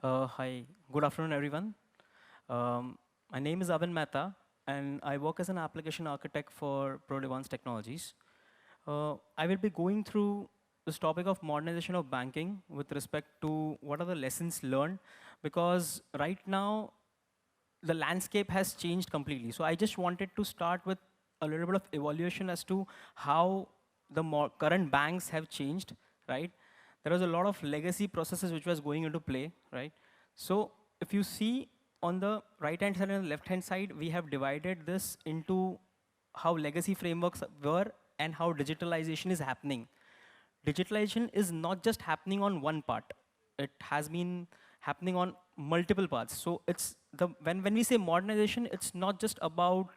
Hi, good afternoon, everyone. My name is Avin Mehta, and I work as an application architect for Prodevans Technologies. I will be going through this topic of modernization of banking with respect to what are the lessons learned, because right now the landscape has changed completely. So I just wanted to start with a little bit of evaluation as to how the current banks have changed, right? There was a lot of legacy processes which was going into play, right? So if you see on the right-hand side and the left-hand side, we have divided this into how legacy frameworks were and how digitalization is happening. Digitalization is not just happening on one part. It has been happening on multiple parts. So it's when we say modernization, it's not just about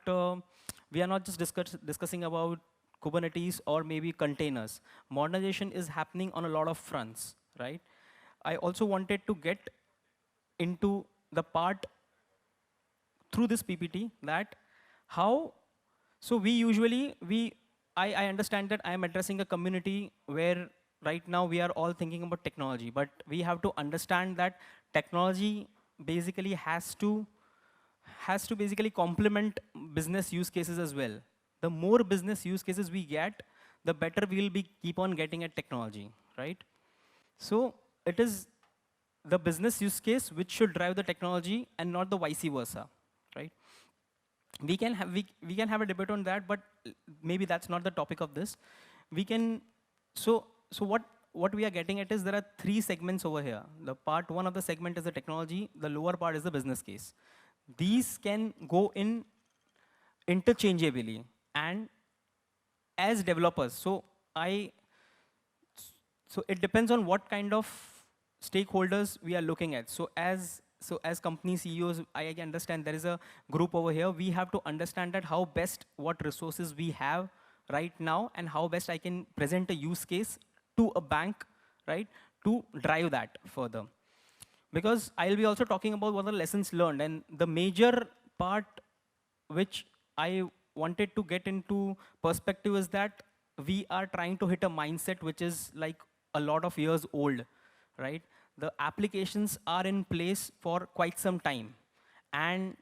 we are not just discussing about Kubernetes or maybe containers. Modernization is happening on a lot of fronts, right? I also wanted to get into the part through this PPT that how, so we usually, I understand that I am addressing a community where right now we are all thinking about technology, but we have to understand that technology basically has to basically complement business use cases as well. The more business use cases we get, the better we'll be keep on getting at technology, right? So it is the business use case which should drive the technology and not the vice versa, right? We can have a debate on that, but maybe that's not the topic of this. We can so what we are getting at is there are three segments over here. The part one of the segment is the technology. The lower part is the business case. These can go in interchangeably, and as developers, I so it depends on what kind of stakeholders we are looking at. So as company CEOs, I understand there is a group over here. We have to understand that how best what resources we have right now and how best I can present a use case to a bank, right, to drive that further. Because I'll be also talking about what are the lessons learned, and the major part which I wanted to get into perspective is that we are trying to hit a mindset which is like a lot of years old, right? The applications are in place for quite some time, and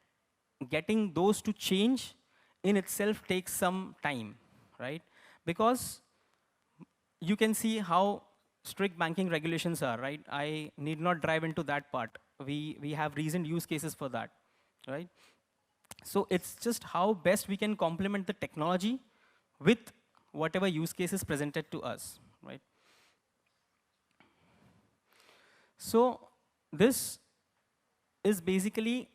getting those to change in itself takes some time, right? Because you can see how strict banking regulations are, right? I need not drive into that part. We have recent use cases for that, right? So it's just how best we can complement the technology with whatever use case is presented to us, right? So this is basically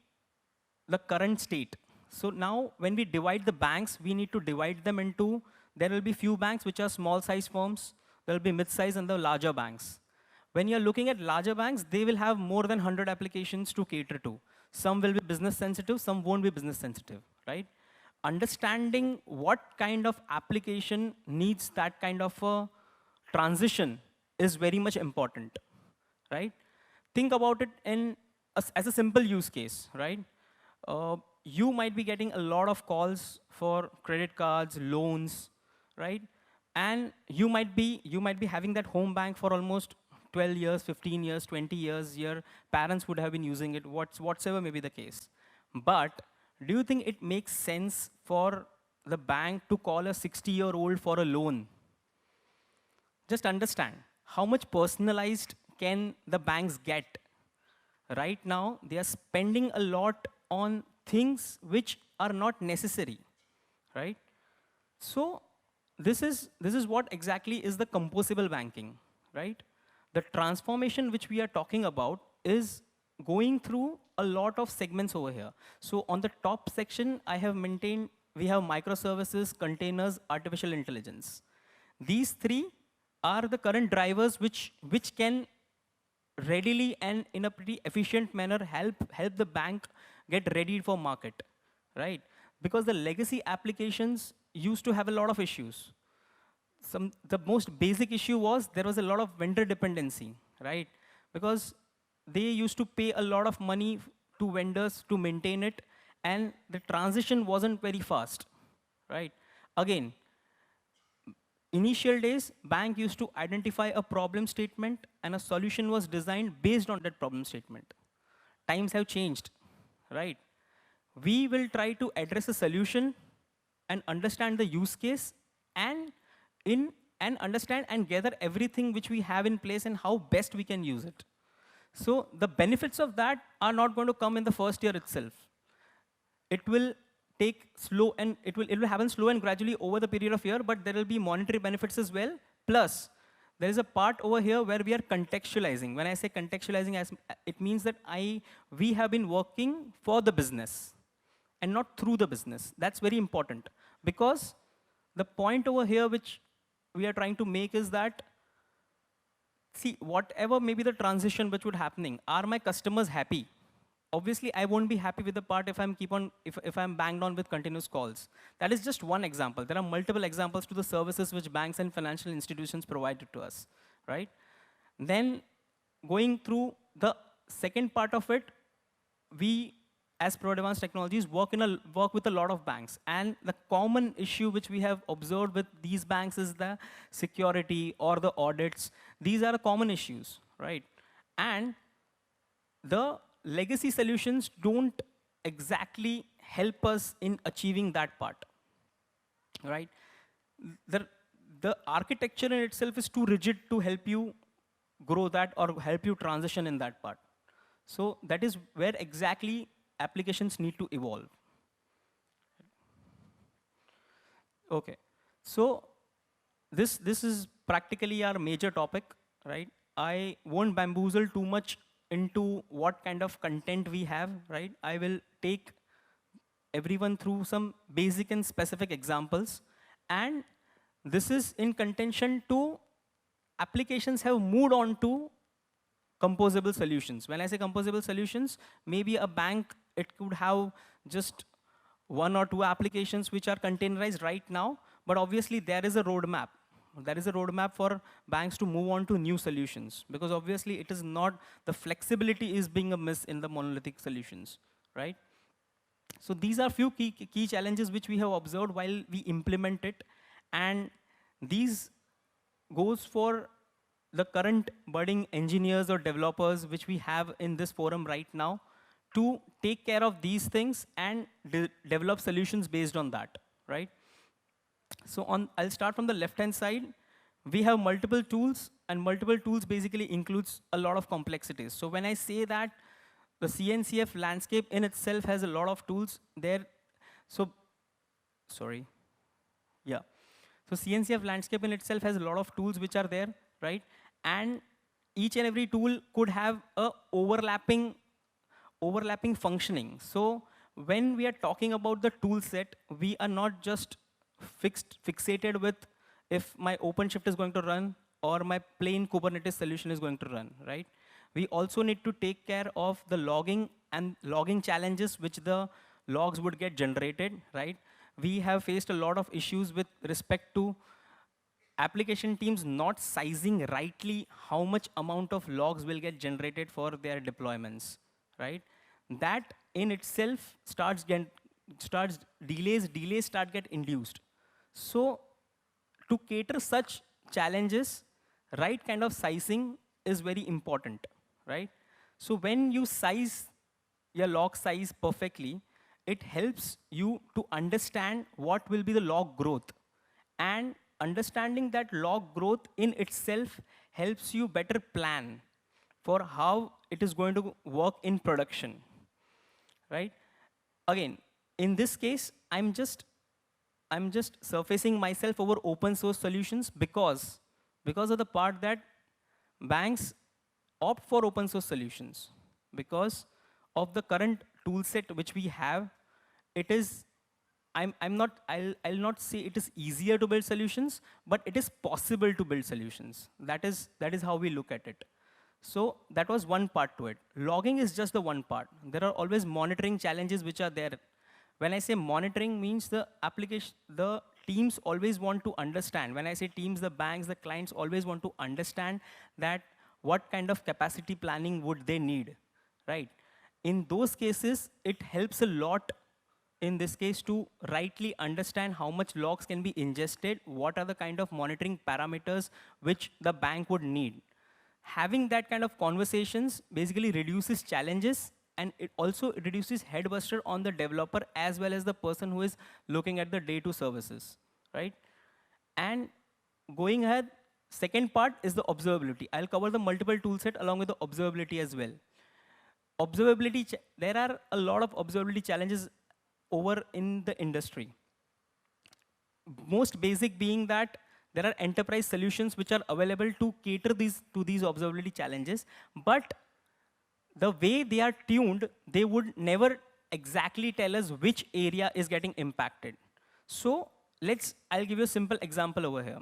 the current state. So now when we divide the banks, we need to divide them into, there will be few banks which are small size firms, there will be mid-size and the larger banks. When you're looking at larger banks, they will have more than 100 applications to cater to. Some will be business sensitive, some won't be business sensitive, right? Understanding what kind of application needs that kind of a transition is very much important, right? Think about it as a simple use case, right? You might be getting a lot of calls for credit cards, loans, right? And you might be having that home bank for almost 12 years, 15 years, 20 years. Your parents would have been using it, whatsoever may be the case. But do you think it makes sense for the bank to call a 60-year-old for a loan? Just understand how much personalized can the banks get. Right now, they are spending a lot on things which are not necessary, right? So this is what exactly is the composable banking, right? The transformation which we are talking about is going through a lot of segments over here. So on the top section, I have maintained, we have microservices, containers, artificial intelligence. These three are the current drivers which can readily and in a pretty efficient manner help the bank get ready for market, right? Because the legacy applications used to have a lot of issues. The most basic issue was there was a lot of vendor dependency, right? Because they used to pay a lot of money to vendors to maintain it, and the transition wasn't very fast, right? Again, initial days, bank used to identify a problem statement, and a solution was designed based on that problem statement. times have changed, right? We will try to address a solution and understand the use case and in and understand and gather everything which we have in place and how best we can use it. So the benefits of that are not going to come in the first year itself. It will take slow and it will happen slow and gradually over the period of year, but there will be monetary benefits as well. Plus, there is a part over here where we are contextualizing. When I say contextualizing, it means that we have been working for the business and not through the business. That's very important because the point over here which we are trying to make is that, see, whatever may be the transition which would happening, are my customers happy? Obviously, I won't be happy with the part if I'm banged on with continuous calls. That is just one example. There are multiple examples to the services which banks and financial institutions provided to us, right? Then going through the second part of it, we, as Prodevans Technologies, work with a lot of banks. And the common issue which we have observed with these banks is the security or the audits. These are the common issues, right? And the legacy solutions don't exactly help us in achieving that part, right? The architecture in itself is too rigid to help you grow that or help you transition in that part. So that is where exactly applications need to evolve. Okay, so this is practically our major topic, right? I won't bamboozle too much into what kind of content we have, right? I will take everyone through some basic and specific examples. And this is in contention to applications have moved on to composable solutions. When I say composable solutions, maybe a bank, it could have just one or two applications which are containerized right now, but obviously there is a roadmap. There is a roadmap for banks to move on to new solutions because obviously it is not, the flexibility is being a miss in the monolithic solutions, right? So these are few key challenges which we have observed while we implement it. And these goes for the current budding engineers or developers which we have in this forum right now to take care of these things and develop solutions based on that, right? So I'll start from the left-hand side. We have multiple tools, and multiple tools basically includes a lot of complexities. So when I say that the CNCF landscape in itself has a lot of tools there, so CNCF landscape in itself has a lot of tools which are there, right? And each and every tool could have a overlapping functioning. So when we are talking about the tool set, we are not just fixated with if my OpenShift is going to run or my plain Kubernetes solution is going to run, right? We also need to take care of the logging and logging challenges which the logs would get generated, right? We have faced a lot of issues with respect to application teams not sizing rightly how much amount of logs will get generated for their deployments, right? That in itself delays start get induced. So to cater such challenges, right kind of sizing is very important, right? So when you size your log size perfectly, it helps you to understand what will be the log growth. And understanding that log growth in itself helps you better plan for how it is going to work in production, right? Again, in this case, I'm just surfacing myself over open source solutions because of the part that banks opt for open source solutions because of the current tool set which we have. It is, I'll not say it is easier to build solutions, but it is possible to build solutions. That is how we look at it. So that was one part to it. Logging is just the one part. There are always monitoring challenges which are there. When I say monitoring means the teams always want to understand. When I say teams, the banks, the clients always want to understand that what kind of capacity planning would they need, right? In those cases, it helps a lot in this case to rightly understand how much logs can be ingested, what are the kind of monitoring parameters which the bank would need. Having that kind of conversations basically reduces challenges and it also reduces headbuster on the developer as well as the person who is looking at the day two services, right? And going ahead, second part is the observability. I'll cover the multiple tool set along with the observability as well. Observability, there are a lot of observability challenges over in the industry. Most basic being that there are enterprise solutions which are available to cater to these observability challenges, but the way they are tuned, they would never exactly tell us which area is getting impacted. So I'll give you a simple example over here.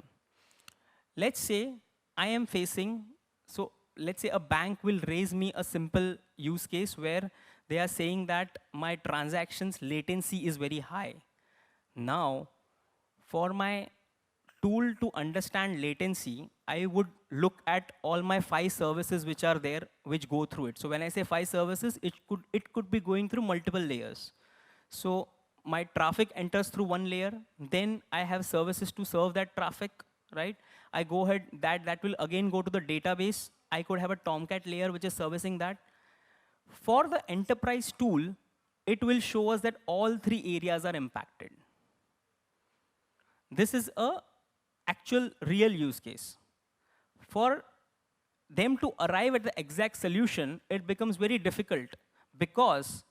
Let's say I am facing, so let's say a bank will raise me a simple use case where they are saying that my transactions latency is very high. Now, for my tool to understand latency, I would look at all my 5 services which are there, which go through it. So when I say 5 services, it could be going through multiple layers. So my traffic enters through one layer, then I have services to serve that traffic, right? I go ahead, that will again go to the database. I could have a Tomcat layer which is servicing that. For the enterprise tool, it will show us that all 3 areas are impacted. This is a actual real use case. For them to arrive at the exact solution, it becomes very difficult because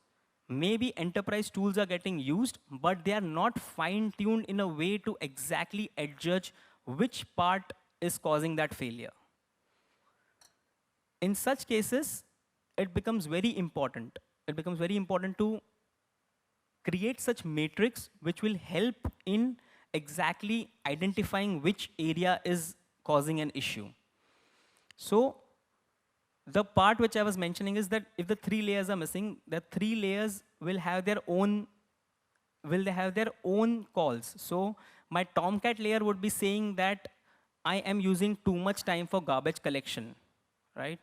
maybe enterprise tools are getting used, but they are not fine-tuned in a way to exactly adjudge which part is causing that failure. In such cases, it becomes very important. It becomes very important to create such matrix which will help in exactly identifying which area is causing an issue. So the part which I was mentioning is that if the 3 layers are missing, the 3 layers will have their own calls. So my Tomcat layer would be saying that I am using too much time for garbage collection, right?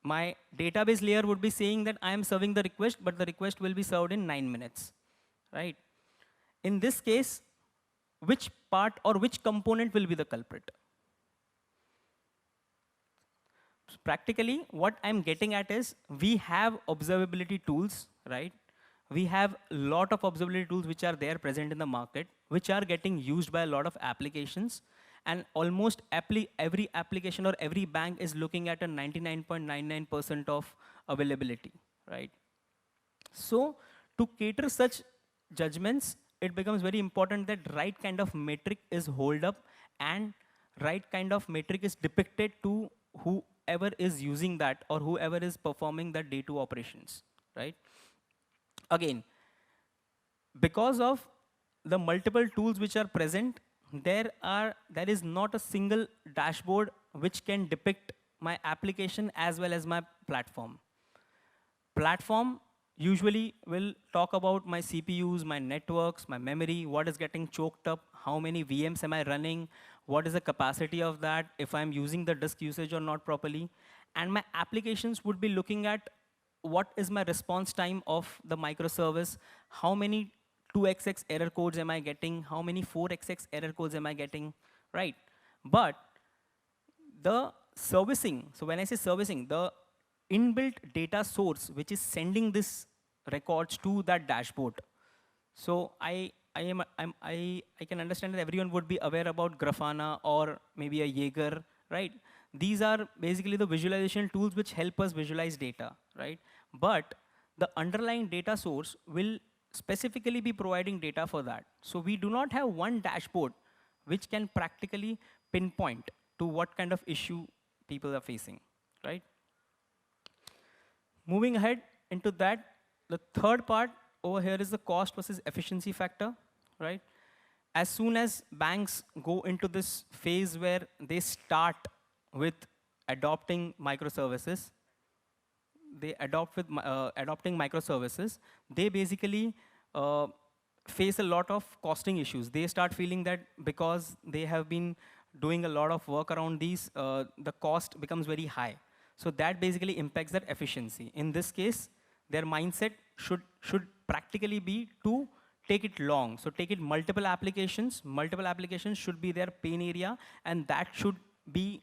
My database layer would be saying that I am serving the request, but the request will be served in 9 minutes, right? In this case, which part or which component will be the culprit? So practically, what I'm getting at is we have observability tools, right? We have a lot of observability tools which are there present in the market, which are getting used by a lot of applications. And almost every application or every bank is looking at a 99.99% of availability, right? So to cater such judgments, it becomes very important that right kind of metric is held up and right kind of metric is depicted to whoever is using that or whoever is performing the day two operations, right? Again, because of the multiple tools which are present, there is not a single dashboard which can depict my application as well as my platform. Platform usually will talk about my CPUs, my networks, my memory, what is getting choked up, how many VMs am I running, what is the capacity of that, if I'm using the disk usage or not properly. And my applications would be looking at what is my response time of the microservice, how many 2xx error codes am I getting, how many 4xx error codes am I getting, right? But the servicing, so when I say servicing, the inbuilt data source which is sending this records to that dashboard. So I can understand that everyone would be aware about Grafana or maybe a Jaeger, right? These are basically the visualization tools which help us visualize data, right? But the underlying data source will specifically be providing data for that. So we do not have one dashboard which can practically pinpoint to what kind of issue people are facing, right? Moving ahead into that, the third part over here is the cost versus efficiency factor, right? As soon as banks go into this phase where they start with adopting microservices, adopting microservices, they basically face a lot of costing issues. They start feeling that because they have been doing a lot of work around these, the cost becomes very high. So that basically impacts their efficiency. In this case, their mindset should practically be to take it long. So take it multiple applications. Multiple applications should be their pain area, and that should be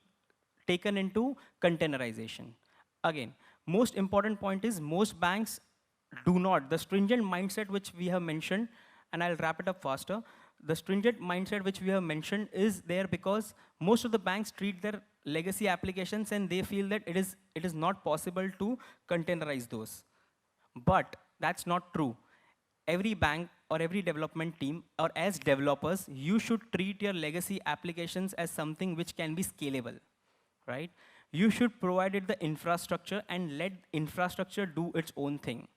taken into containerization. Again, most important point is most banks do not. The stringent mindset which we have mentioned, and I'll wrap it up faster. The stringent mindset which we have mentioned is there because most of the banks treat their legacy applications and they feel that it is not possible to containerize those. But that's not true. Every bank or every development team or as developers, you should treat your legacy applications as something which can be scalable, right? You should provide it the infrastructure and let infrastructure do its own thing.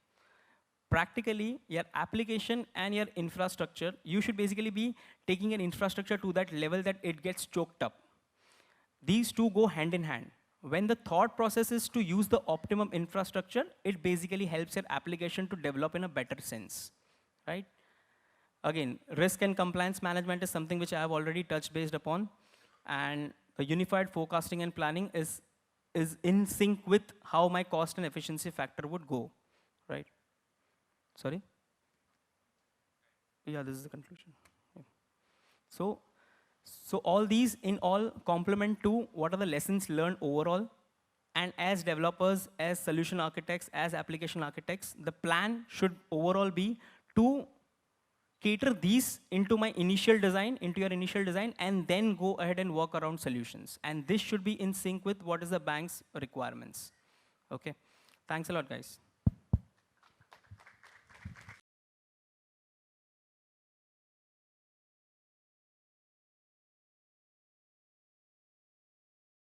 Practically, your application and your infrastructure, you should basically be taking an infrastructure to that level that it gets choked up. These two go hand in hand. When the thought process is to use the optimum infrastructure, it basically helps your application to develop in a better sense, right? Again, risk and compliance management is something which I have already touched based upon. And the unified forecasting and planning is in sync with how my cost and efficiency factor would go, right? Sorry? Yeah, this is the conclusion. Yeah. So all these in all complement to what are the lessons learned overall. And as developers, as solution architects, as application architects, the plan should overall be to cater these into my initial design, into your initial design, and then go ahead and work around solutions. And this should be in sync with what is the bank's requirements. Okay. Thanks a lot, guys.